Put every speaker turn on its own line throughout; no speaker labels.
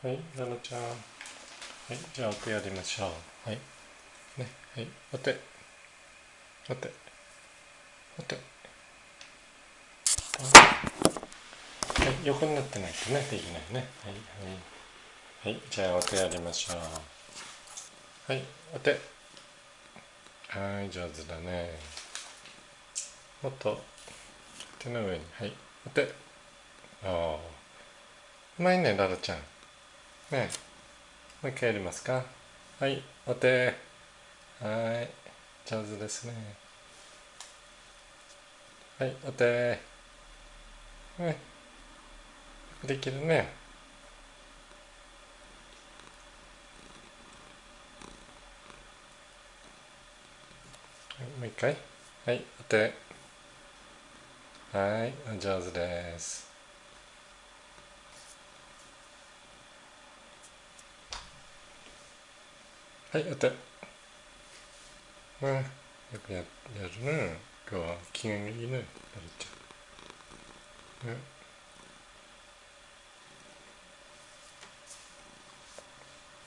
はい、ララちゃん。はい、じゃあお手やりましょう。はい。ね、はい、お手。お手。お手。はい、横になってないとね、できないね。はい、はい。はい、じゃあお手やりましょう。はい、お手。はい、上手だね。もっと手の上に。はい、お手。ああ。うまいね、ララちゃん。ね、もう一回やりますか。はい、お手。はい、上手ですね。はい、お手。はい、できるね。もう一回。はい、お手。はい、お上手です。はい、お手。うん、よくやるね。今日は機嫌がいいね、なるちゃん。うん、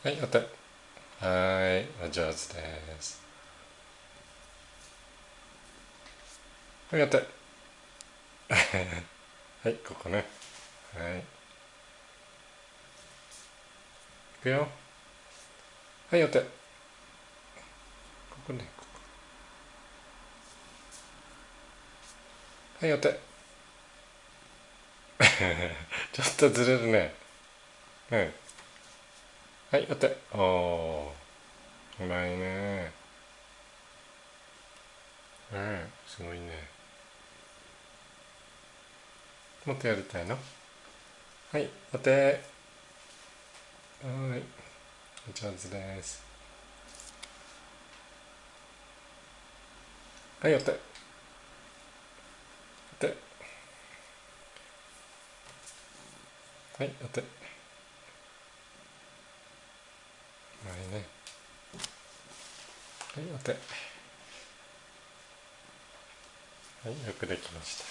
はい、お手。はい、お上手です。はい、お手。はい、ここね。はい。いくよ。はい、お手。ここね。はい、お手。ちょっとずれるね。うん。はい、お手。おー、うまいね。うん、すごいね。もっとやりたいの？はい、お手。はい、お上手です。はい、お手。お手。はい、お手。うまいね。はい、お手。はい、よくできました。